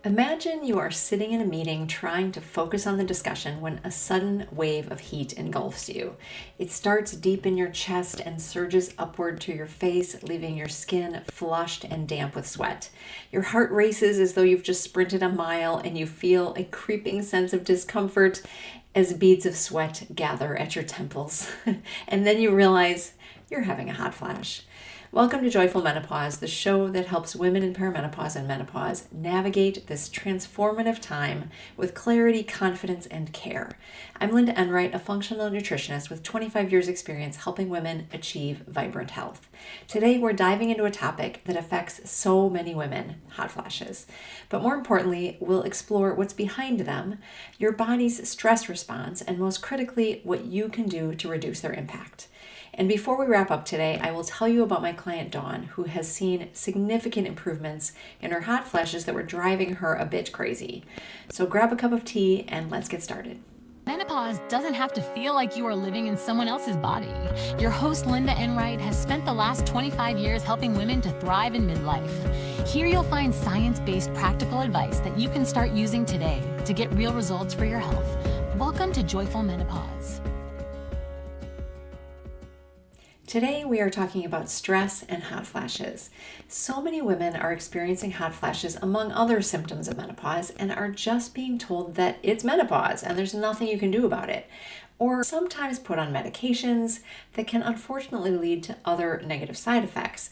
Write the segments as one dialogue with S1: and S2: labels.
S1: Imagine you are sitting in a meeting trying to focus on the discussion when a sudden wave of heat engulfs you. It starts deep in your chest and surges upward to your face, leaving your skin flushed and damp with sweat. Your heart races as though you've just sprinted a mile, and you feel a creeping sense of discomfort as beads of sweat gather at your temples. And then you realize you're having a hot flash. Welcome to Joyful Menopause, the show that helps women in perimenopause and menopause navigate this transformative time with clarity, confidence, and care. I'm Linda Enright, a functional nutritionist with 25 years experience helping women achieve vibrant health. Today, we're diving into a topic that affects so many women, hot flashes. But more importantly, we'll explore what's behind them, your body's stress response, and most critically, what you can do to reduce their impact. And before we wrap up today, I will tell you about my client Dawn, who has seen significant improvements in her hot flashes that were driving her a bit crazy. So grab a cup of tea and let's get started.
S2: Menopause doesn't have to feel like you are living in someone else's body. Your host, Linda Enright, has spent the last 25 years helping women to thrive in midlife. Here you'll find science-based practical advice that you can start using today to get real results for your health. Welcome to Joyful Menopause.
S1: Today we are talking about stress and hot flashes. So many women are experiencing hot flashes among other symptoms of menopause and are just being told that it's menopause and there's nothing you can do about it. Or sometimes put on medications that can unfortunately lead to other negative side effects.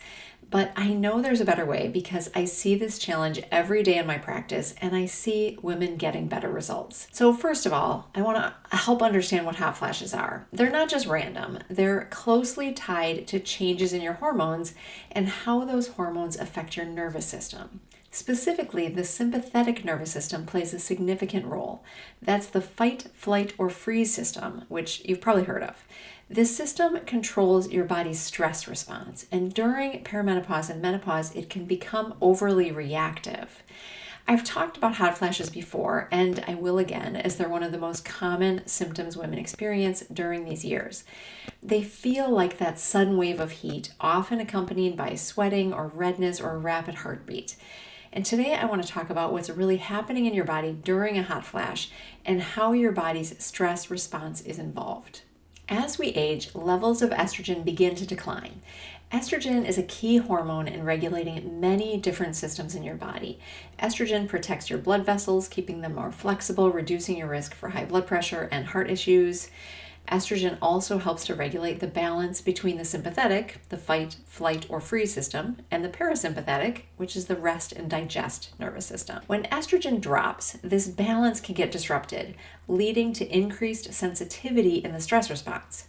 S1: But I know there's a better way because I see this challenge every day in my practice and I see women getting better results. So first of all, I want to help understand what hot flashes are. They're not just random. They're closely tied to changes in your hormones and how those hormones affect your nervous system. Specifically, the sympathetic nervous system plays a significant role. That's the fight, flight, or freeze system, which you've probably heard of. This system controls your body's stress response, and during perimenopause and menopause, it can become overly reactive. I've talked about hot flashes before, and I will again, as they're one of the most common symptoms women experience during these years. They feel like that sudden wave of heat, often accompanied by sweating or redness or a rapid heartbeat. And today I want to talk about what's really happening in your body during a hot flash and how your body's stress response is involved. As we age, levels of estrogen begin to decline. Estrogen is a key hormone in regulating many different systems in your body. Estrogen protects your blood vessels, keeping them more flexible, reducing your risk for high blood pressure and heart issues. Estrogen also helps to regulate the balance between the sympathetic, the fight, flight, or freeze system, and the parasympathetic, which is the rest and digest nervous system. When estrogen drops, this balance can get disrupted, leading to increased sensitivity in the stress response.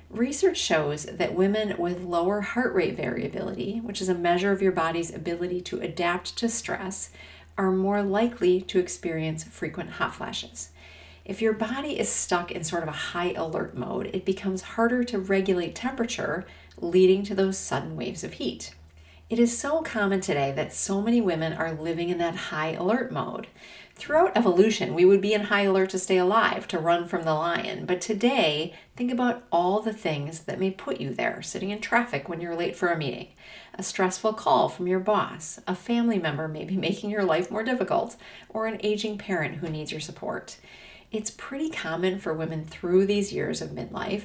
S1: Research shows that women with lower heart rate variability, which is a measure of your body's ability to adapt to stress, are more likely to experience frequent hot flashes. If your body is stuck in sort of a high alert mode, it becomes harder to regulate temperature, leading to those sudden waves of heat. It is so common today that so many women are living in that high alert mode. Throughout evolution, we would be in high alert to stay alive, to run from the lion. But today, think about all the things that may put you there, sitting in traffic when you're late for a meeting, a stressful call from your boss, a family member maybe making your life more difficult, or an aging parent who needs your support. It's pretty common for women through these years of midlife,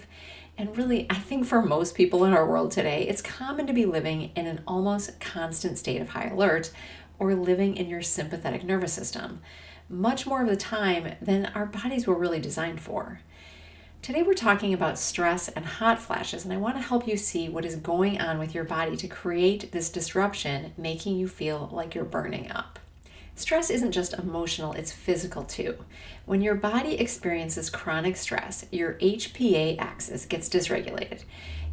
S1: and really, I think for most people in our world today, it's common to be living in an almost constant state of high alert or living in your sympathetic nervous system, much more of the time than our bodies were really designed for. Today we're talking about stress and hot flashes, and I want to help you see what is going on with your body to create this disruption, making you feel like you're burning up. Stress isn't just emotional, it's physical too. When your body experiences chronic stress, your HPA axis gets dysregulated.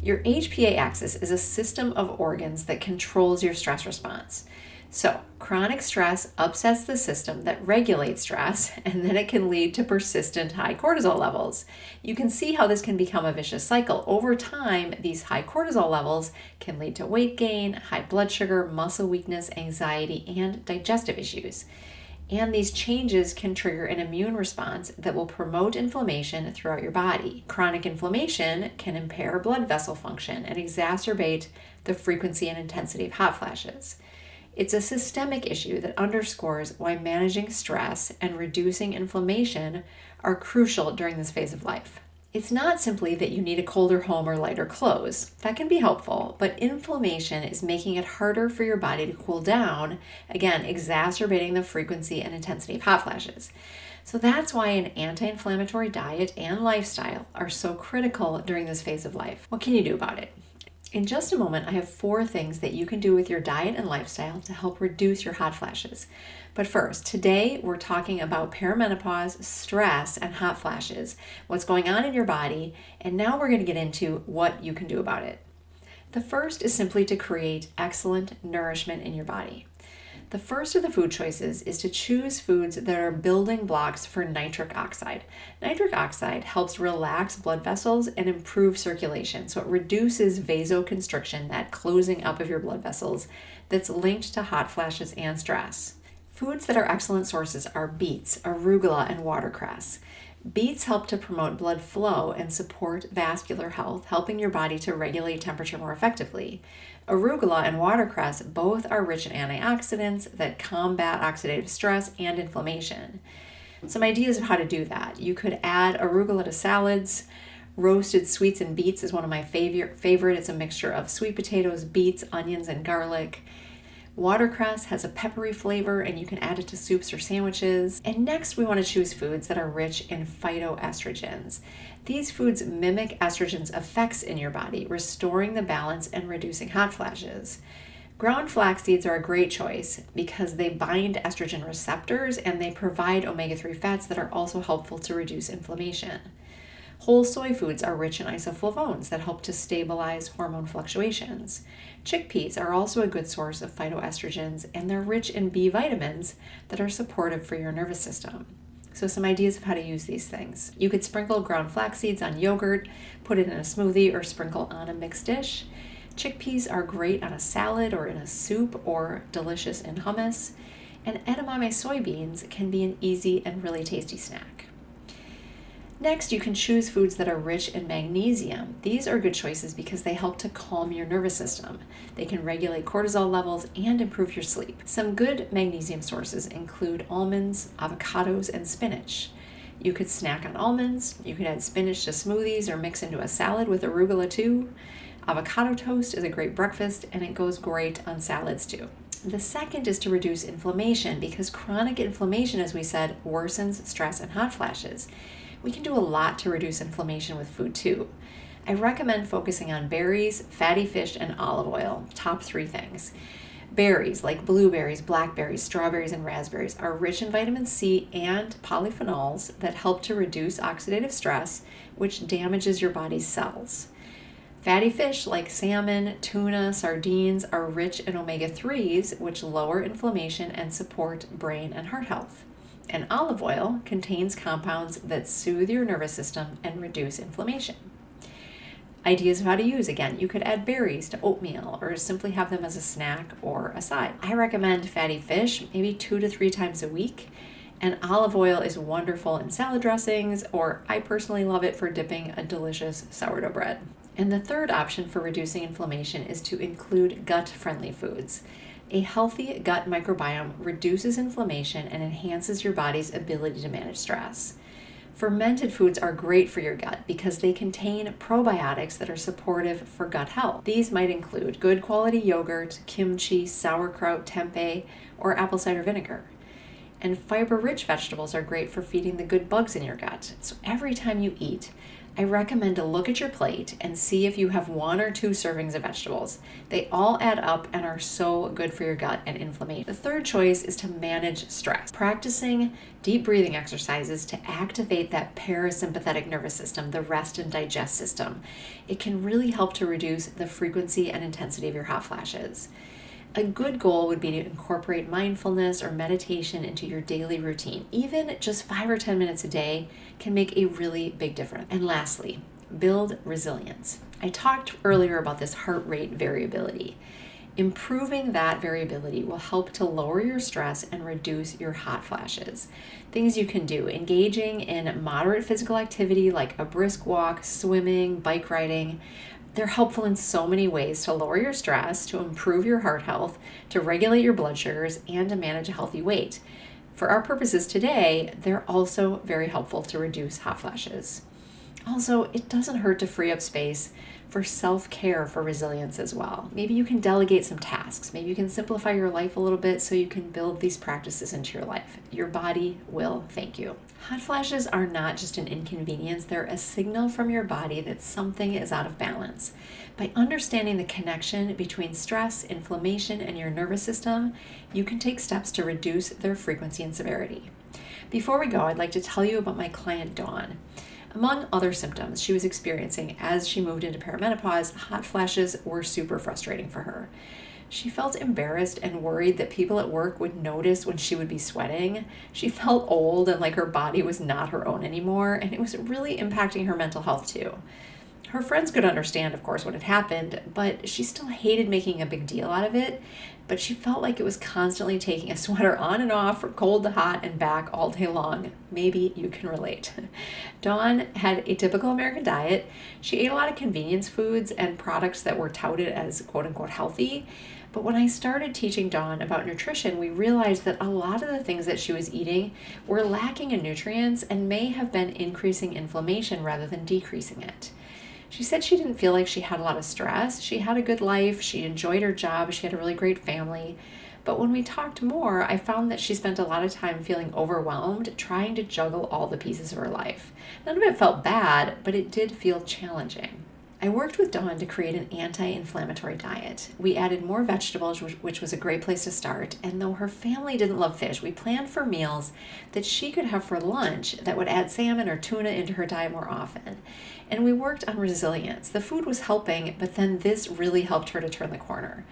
S1: Your HPA axis is a system of organs that controls your stress response. So, chronic stress upsets the system that regulates stress, and then it can lead to persistent high cortisol levels. You can see how this can become a vicious cycle. Over time, these high cortisol levels can lead to weight gain, high blood sugar, muscle weakness, anxiety, and digestive issues. And these changes can trigger an immune response that will promote inflammation throughout your body. Chronic inflammation can impair blood vessel function and exacerbate the frequency and intensity of hot flashes. It's a systemic issue that underscores why managing stress and reducing inflammation are crucial during this phase of life. It's not simply that you need a colder home or lighter clothes. That can be helpful, but inflammation is making it harder for your body to cool down, again, exacerbating the frequency and intensity of hot flashes. So that's why an anti-inflammatory diet and lifestyle are so critical during this phase of life. What can you do about it? In just a moment, I have 4 things that you can do with your diet and lifestyle to help reduce your hot flashes. But first, today we're talking about perimenopause, stress, and hot flashes, what's going on in your body, and now we're going to get into what you can do about it. The first is simply to create excellent nourishment in your body. The first of the food choices is to choose foods that are building blocks for nitric oxide. Nitric oxide helps relax blood vessels and improve circulation, so it reduces vasoconstriction, that closing up of your blood vessels that's linked to hot flashes and stress. Foods that are excellent sources are beets, arugula, and watercress. Beets help to promote blood flow and support vascular health, helping your body to regulate temperature more effectively. Arugula and watercress both are rich in antioxidants that combat oxidative stress and inflammation. Some ideas of how to do that. You could add arugula to salads. Roasted sweets and beets is one of my favorite. It's a mixture of sweet potatoes, beets, onions, and garlic. Watercress has a peppery flavor and you can add it to soups or sandwiches. And next we want to choose foods that are rich in phytoestrogens. These foods mimic estrogen's effects in your body, restoring the balance and reducing hot flashes. Ground flax seeds are a great choice because they bind estrogen receptors and they provide omega-3 fats that are also helpful to reduce inflammation. Whole soy foods are rich in isoflavones that help to stabilize hormone fluctuations. Chickpeas are also a good source of phytoestrogens, and they're rich in B vitamins that are supportive for your nervous system. So some ideas of how to use these things. You could sprinkle ground flax seeds on yogurt, put it in a smoothie, or sprinkle on a mixed dish. Chickpeas are great on a salad or in a soup, or delicious in hummus. And edamame soybeans can be an easy and really tasty snack. Next, you can choose foods that are rich in magnesium. These are good choices because they help to calm your nervous system. They can regulate cortisol levels and improve your sleep. Some good magnesium sources include almonds, avocados, and spinach. You could snack on almonds. You could add spinach to smoothies or mix into a salad with arugula too. Avocado toast is a great breakfast and it goes great on salads too. The second is to reduce inflammation because chronic inflammation, as we said, worsens stress and hot flashes. We can do a lot to reduce inflammation with food too. I recommend focusing on berries, fatty fish, and olive oil, top 3 things. Berries like blueberries, blackberries, strawberries, and raspberries are rich in vitamin C and polyphenols that help to reduce oxidative stress, which damages your body's cells. Fatty fish like salmon, tuna, sardines are rich in omega-3s, which lower inflammation and support brain and heart health. And olive oil contains compounds that soothe your nervous system and reduce inflammation. Ideas of how to use, again, you could add berries to oatmeal or simply have them as a snack or a side. I recommend fatty fish maybe 2 to 3 times a week, and olive oil is wonderful in salad dressings, or I personally love it for dipping a delicious sourdough bread. And the third option for reducing inflammation is to include gut-friendly foods. A healthy gut microbiome reduces inflammation and enhances your body's ability to manage stress. Fermented foods are great for your gut because they contain probiotics that are supportive for gut health. These might include good quality yogurt, kimchi, sauerkraut, tempeh, or apple cider vinegar. And fiber-rich vegetables are great for feeding the good bugs in your gut. So every time you eat, I recommend to look at your plate and see if you have 1 or 2 servings of vegetables. They all add up and are so good for your gut and inflammation. The third choice is to manage stress. Practicing deep breathing exercises to activate that parasympathetic nervous system, the rest and digest system. It can really help to reduce the frequency and intensity of your hot flashes. A good goal would be to incorporate mindfulness or meditation into your daily routine. Even just 5 or 10 minutes a day can make a really big difference. And lastly, build resilience. I talked earlier about this heart rate variability. Improving that variability will help to lower your stress and reduce your hot flashes. Things you can do: engaging in moderate physical activity like a brisk walk, swimming, bike riding, They're helpful in so many ways to lower your stress, to improve your heart health, to regulate your blood sugars, and to manage a healthy weight. For our purposes today, they're also very helpful to reduce hot flashes. Also, it doesn't hurt to free up space for self-care for resilience as well. Maybe you can delegate some tasks. Maybe you can simplify your life a little bit so you can build these practices into your life. Your body will thank you. Hot flashes are not just an inconvenience, they're a signal from your body that something is out of balance. By understanding the connection between stress, inflammation, and your nervous system, you can take steps to reduce their frequency and severity. Before we go, I'd like to tell you about my client Dawn. Among other symptoms she was experiencing as she moved into perimenopause, hot flashes were super frustrating for her. She felt embarrassed and worried that people at work would notice when she would be sweating. She felt old and like her body was not her own anymore, and it was really impacting her mental health too. Her friends could understand, of course, what had happened, but she still hated making a big deal out of it. But she felt like it was constantly taking a sweater on and off from cold to hot and back all day long. Maybe you can relate. Dawn had a typical American diet. She ate a lot of convenience foods and products that were touted as quote-unquote healthy. But when I started teaching Dawn about nutrition, we realized that a lot of the things that she was eating were lacking in nutrients and may have been increasing inflammation rather than decreasing it. She said she didn't feel like she had a lot of stress. She had a good life. She enjoyed her job. She had a really great family. But when we talked more, I found that she spent a lot of time feeling overwhelmed, trying to juggle all the pieces of her life. None of it felt bad, but it did feel challenging. I worked with Dawn to create an anti-inflammatory diet. We added more vegetables, which was a great place to start. And though her family didn't love fish, we planned for meals that she could have for lunch that would add salmon or tuna into her diet more often. And we worked on resilience. The food was helping, but then this really helped her to turn the corner.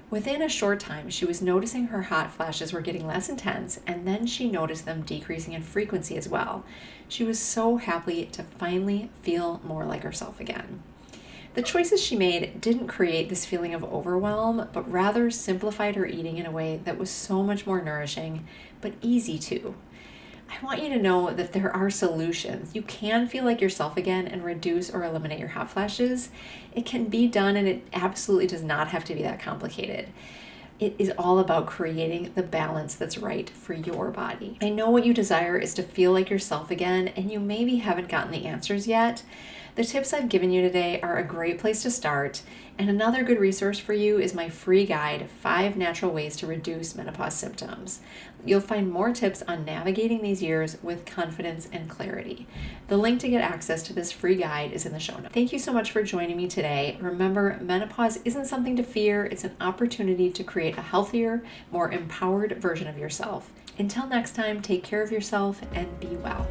S1: Within a short time, she was noticing her hot flashes were getting less intense, and then she noticed them decreasing in frequency as well. She was so happy to finally feel more like herself again. The choices she made didn't create this feeling of overwhelm, but rather simplified her eating in a way that was so much more nourishing, but easy too. I want you to know that there are solutions. You can feel like yourself again and reduce or eliminate your hot flashes. It can be done, and it absolutely does not have to be that complicated. It is all about creating the balance that's right for your body. I know what you desire is to feel like yourself again, and you maybe haven't gotten the answers yet. The tips I've given you today are a great place to start, and another good resource for you is my free guide, 5 Natural Ways to Reduce Menopause Symptoms. You'll find more tips on navigating these years with confidence and clarity. The link to get access to this free guide is in the show notes. Thank you so much for joining me today. Remember, menopause isn't something to fear, it's an opportunity to create a healthier, more empowered version of yourself. Until next time, take care of yourself and be well.